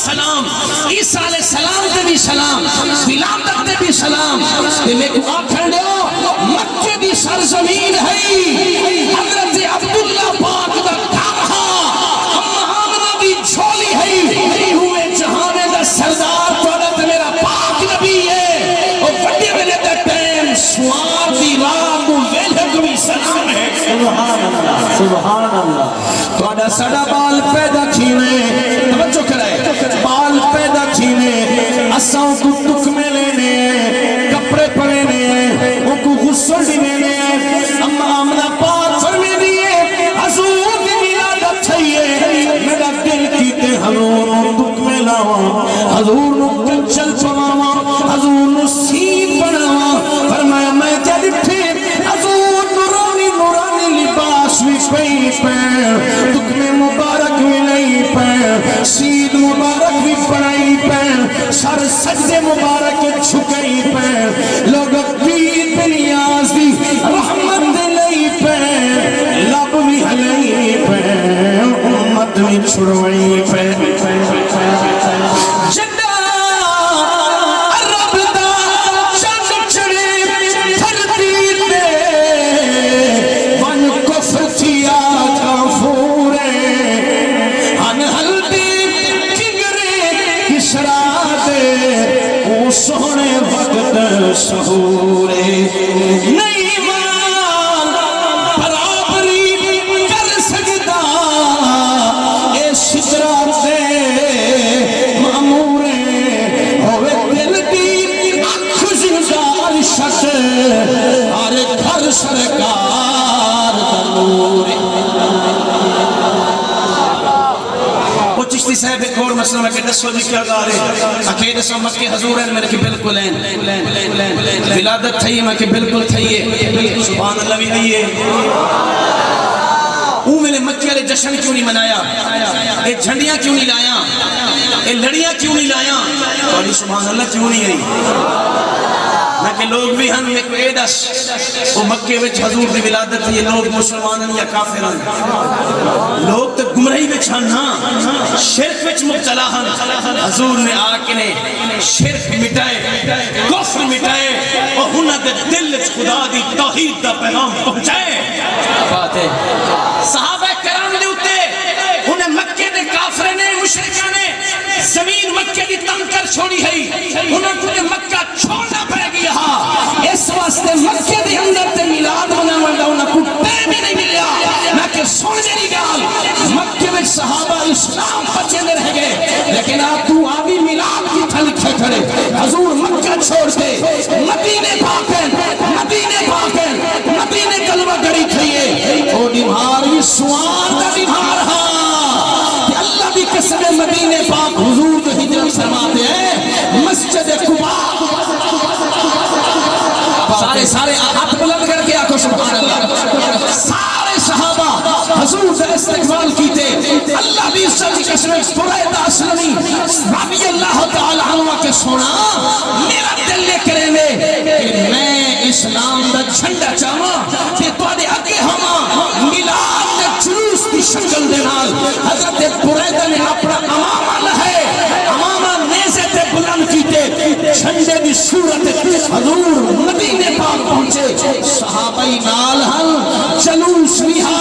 سلام، عیسیٰ علیہ السلام دے بھی سلام، ولادت دے بھی سلام، تے میں کو آکھن دیو مکہ دی سرزمین ہے حضرت عبداللہ پاک دا کھاہا اما آمنہ دی جھولی ہے روئے جہانے دا سردار توڑت میرا پاک نبی ہے اور بڑی ویلے دا ٹیم سوار دی راہ کو ویلے کو بھی سلام ہے سبحان اللہ سبحان اللہ توڑا سڑا بال پیدا کھینے توجہ کرائے بال پیدا کھینے اساں کو تک میں لینے کپڑے پڑھنے ان کو غسل دینے اما آمنہ پاک فرمی دیئے حضور دی ولادت چاہیے میرا دل کیتے حضور تک میں لاوا حضور نو کنچل پڑھاوا حضور نو سین پڑھاوا فرمایا میں جب تھے حضور نورانی نورانی لباس بھی پہی پیر تک میں مبارک بھی نہیں پیر سید مبارک بھی پڑھائی پیر سر سجدے مبارک چھکائی پیر لوگ پیر بنیاز دی رحمت دلائی پیر لب بھی ہلائی پیر امت بھی چھڑوائی پیر جنہ عرب دا چند چڑے دھرتی دے ون کفر تھیا کافورے ان ہلدی کنگرے کسرا دے او سونے وقت سہورے نہیں مان برابری کر سکتا اے شجرہ دے معمورے ہوئے دل دی آنکھ زنجار شک اور گھر سرکار تنورے وہ چشتی صاحب ایک اور مسئلہ میں کہ دسو جی کیا گا رہے اکھے دسو مکہ حضور ہیں میں نے کہ بالکل ہیں ولادت تھئی میں کہ بالکل تھئیے سبحان اللہ بھی آئیے میں نے مکہ علیہ جشن کیوں نہیں منایا اے جھنڈیاں کیوں نہیں لایا اے لڑیاں کیوں نہیں لایا اور سبحان اللہ کیوں نہیں آئی نہ کہ لوگ بھی ہم ایک ایدس وہ مکہ وچ حضور دی ولادت یہ لوگ مسلمانن یا کافرن لوگ تو گمراہی وچ ہن ہاں شرک وچ مبتلا ہن حضور نے آ کے نے شرک مٹائے کفر مٹائے اور ہنہ دے دل وچ خدا دی توحید دا پیغام پہنچائے بات ہے صحابہ کرام دے اتے انہیں مکہ دے کافرے نے مشرکہ نے زمین مکہ دی تنگ کر چھوڑی ہے انہیں کنے مکہ چھوڑنا پڑے گیا اس واسطے مکہ دی اندر تے میلاد ہونا ونڈا انہیں کتے بھی نہیں ملیا نہ کہ سن میری گال مکہ میں صحابہ اسلام بچے دے رہ گئے لیکن آپ تو آگی میلاد کی تھل کھڑے حضور مکہ چھوڑ دے مدینے پاکن مدینے پاکن مدینے کلمہ گڑی کھئیے او دیمار یہ سوان دا دیمار ہاں کہ اللہ بھی قسم مدینے پاک حضور جو ہجرت فرماتے ہیں مسجد قباء سارے ہاتھ بلند کر کے آکھو سبحان اللہ سارے صحابہ حضور سے استقبال کیتے اللہ بھی عزت کی قسم قریظہ اسلمی رضی اللہ تعالی عنہ کے سونا میرا دل لے کرے کہ میں اسلام دا جھنڈا چاہاں کہ تواڈے اگے ہما میلاد دے جلوس دی شکل دے نال حضرت قریظہ نے اپنا امامہ لہے امامہ نیزے تے بلند کیتے جھنڈے دی صورت حضور مدینے پاک پہنچے صحابہ نال ہن جلوس لیا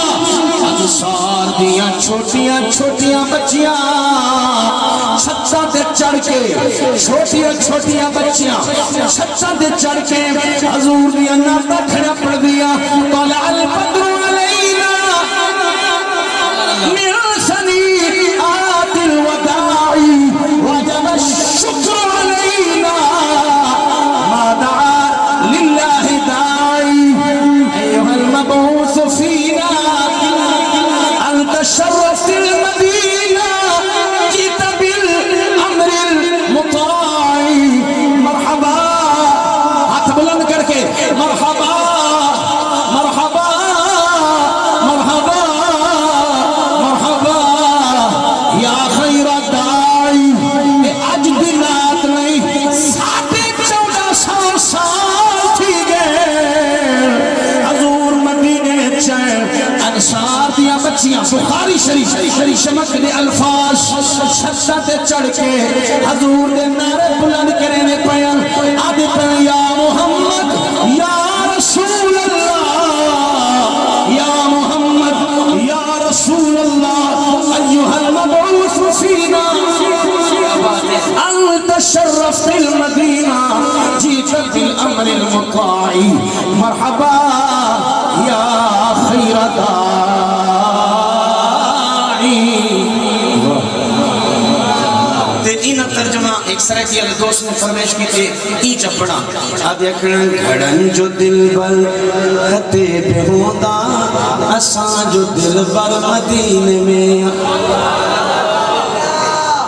انصار دیاں چھوٹیاں چھوٹیاں بچیاں چھتاں تے چڑھ کے چھوٹیاں چھوٹیاں بچیاں چھتاں تے چڑھ کے حضور دیاں نعتاں کھڑا پڑ دیا طلع البدر علینا من ثنیات الوداع وجب الشکر علینا ما دعا للہ داعی ایوہ المبعوث فینا انت شرفت المدینہ جیت بالامر المطاع مرحبا ہاتھ بلند کر کے مرحبا مرحبا مرحبا مرحبا یا خیر داعی اے اج دنات نہیں 14.5 سال تھی گئے حضور مدینے چین انصار دیا بچیاں بخاری شریف شمک دے الفاظ چھتا تے چڑھ کے حضور دے نعرے بلند کرنے پیاں آدھے پیاں یا محمد یا رسول اللہ یا محمد یا رسول اللہ ایوہ المبعوث فینا انت شرفت المدینہ جیت بالامر المطاعی مرحبا یا خیر داعی اینا ترجمہ ایک سرکی علی دوست نے فرمیش کی تھے ای چپڑا آدھے اکھڑن گھڑن جو دل بر خطے پہ ہوتا اساں جو دل بر مدینے میں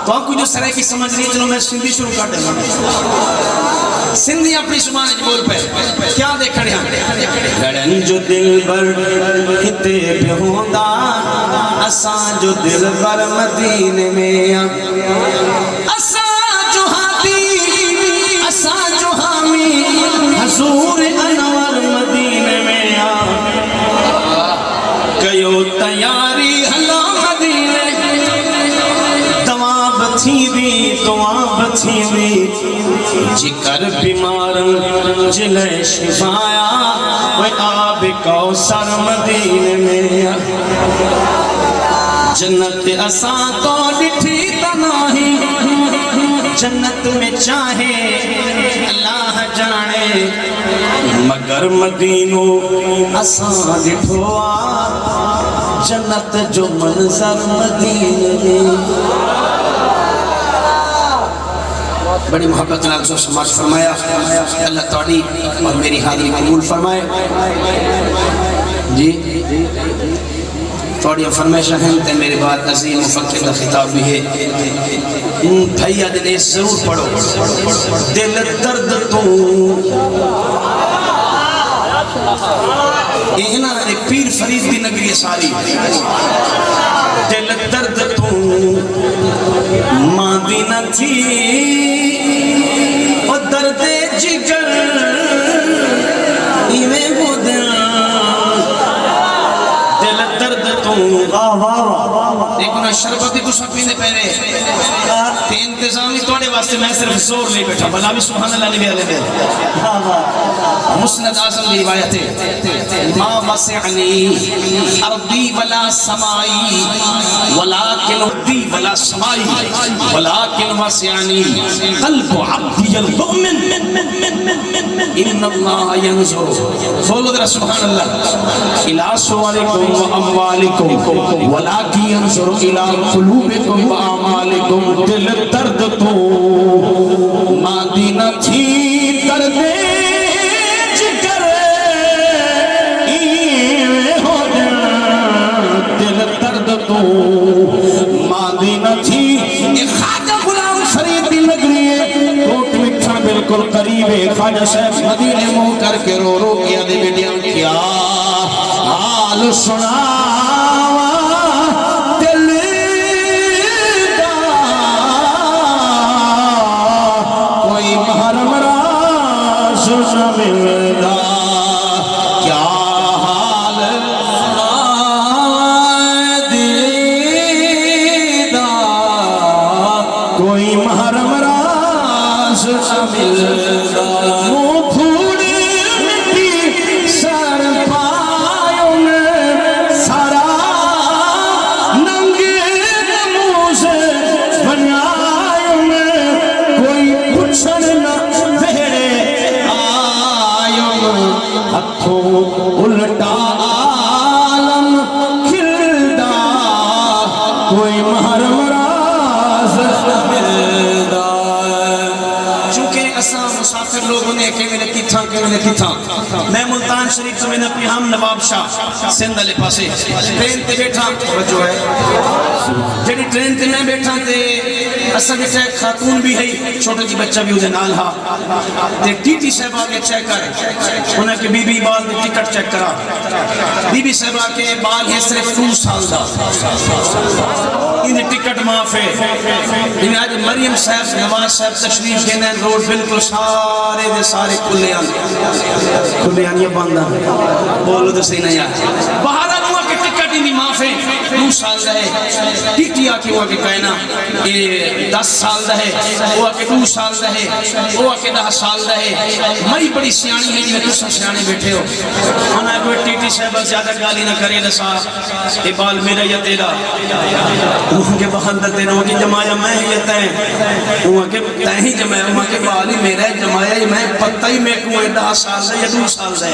تو آپ کو جو سرکی سمجھ رہی چلو میں سندھی شروع کر دیں سندھی اپنی زبان بول پہ کیا دیکھنے ہیں گھڑن جو دل بر خطے پہ ہوتا اساں جو دل بر مدینے میں حضور انور مدینے میں کیو تیاری ہلا مدینے دواب تھی دی جکر بیمارن جلے شفایا وہ آب کوثر مدینے میں جنت اساں تو ڈٹھی تناہی جنت میں چاہے اللہ جانے مگر مدینو اساں ڈٹھوا جنت جو منظر مدینے میں بڑی محبت نال سو سماج فرمایا اللہ تعالی اور میری حاضری قبول فرمائے جی تھوڑی فرمائشہ ہیں تے میرے بعد عظیم مفکر کا خطاب بھی ہے بھائیہ دل اس ضرور پڑھو دل درد تو اینا پیر فرید دی نگری ساری دل درد تو ماندی نہ تھی اور درد جگر ایویں وہ دل درد تو دیکھو نا شربتی تو سب پینے پہنے تے انتظامی توڑے واسطے میں صرف زور نہیں بیٹھا بلا بھی سبحان اللہ نبی علیہ میں مسند آزم دی روایت ہے ما وسعنی ارضی ولا سمائی ولیکن ارضی ولا سمائی ولیکن وسعنی قلب عبدی المؤمن ان اللہ ینظر بولو ذرا سبحان اللہ الى صورکم و اموالکم ولیکن ینظر الى قلوبکم و اعمالکم دل درد تو مادی نہ تھی درد جگر ایویں ہو دل درد تو مادی نہ تھی ایک خواجہ غلام فرید دی نگری ہے کوٹ مٹھا بالکل قریب ہے خواجہ صاحب مدینے منہ کر کے رو رو کیا دے بیٹیاں کیا حال سنا ملدا کیا حال دیدہ کوئی محرم راز ملدا منہ پھوڑی مٹی سر پایوں میں سارا ننگے منہ سے بنیایوں میں کوئی پچھڑ نہ ہتھوں الٹا عالم کھلدا کوئی محرم راز ملدا چونکہ اساں مسافر لوگوں نے کہ میں کتھاں میں ملتان شریف تو میں نے پیہام نواب شاہ سندھ علی پاسے ٹرین تے بیٹھا جو ہے جڑی ٹرین تے میں بیٹھا تے اساں دے ایک خاتون بھی ہے چھوٹا جی بچہ بھی اسے نال ہا تے ٹی ٹی صاحب آگے چیک کر انہیں کہ بی بی بال دی ٹکٹ چیک کرا بی بی صاحب آگے بال ہے صرف 2 سال دا انہیں ٹکٹ معاف ہے انہیں آج مریم صاحب نواز صاحب تشریف دینے روڈ بالکل سارے دے سارے کھلے آن یہ بندہ بولو تو صحیح نہیں آج باہر آنوہ کہ ٹکٹ انہیں معاف ہے 2 سال رہے ٹیٹی آ کے وہ کے کہنا اے 10 سال رہے وہ کے 2 سال رہے وہ کے 10 سال رہے مئی بڑی سیانی ہے جی تساں سیانے بیٹھے ہو انا کوئی ٹیٹی صاحب زیادہ گالی نہ کرے دسا اے بال میرا یا تیرا وہ کے بہندر تیرا وہ کی جمایا میں یہ تیں وہ کے تیں ہی جمایا وہ کے بال ہی میرا جمایا ہی میں پتہ ہی میں کو 10 سال سے یا 2 سال سے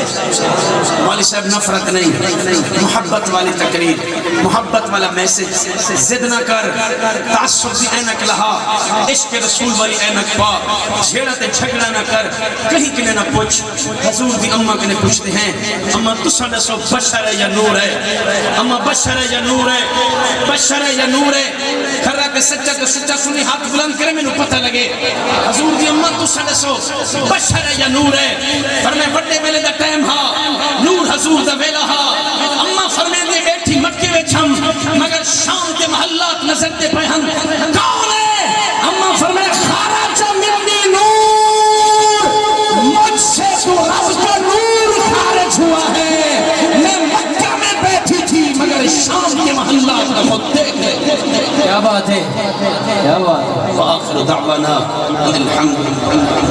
والی صاحب نفرت نہیں محبت والی تقریر محبت والا میسج زد نہ کر تعصب دی اینک لہا عشق رسول والی اینک پا جھیڑا تے جھگڑا نہ کر کہیں کنے نہ پوچھ حضور دی اماں کنے پوچھتے ہیں اماں تساں دسو بشر ہے یا نور ہے اماں بشر ہے یا نور ہے بشر ہے یا نور ہے کھرا کہ سچا سنی ہاتھ بلند کرے میں نو پتہ لگے حضور دی اماں تساں دسو بشر ہے یا نور ہے فرمائے بڑے ویلے دا ٹائم ہا نور حضور دا ویلا ہا اماں فرمائے دے بیٹھی مکے وچ ہم مگر شام دے محلات نظر دے پہ ہم کون ہے اماں فرمائے خارج منی نور مجھ سے تو رب کا نور خارج ہوا ہے میں مکہ میں بیٹھی تھی مگر شام کے محلات کا خود دیکھ لے کیا بات ہے کیا بات ہے وآخر دعوانا الحمد للہ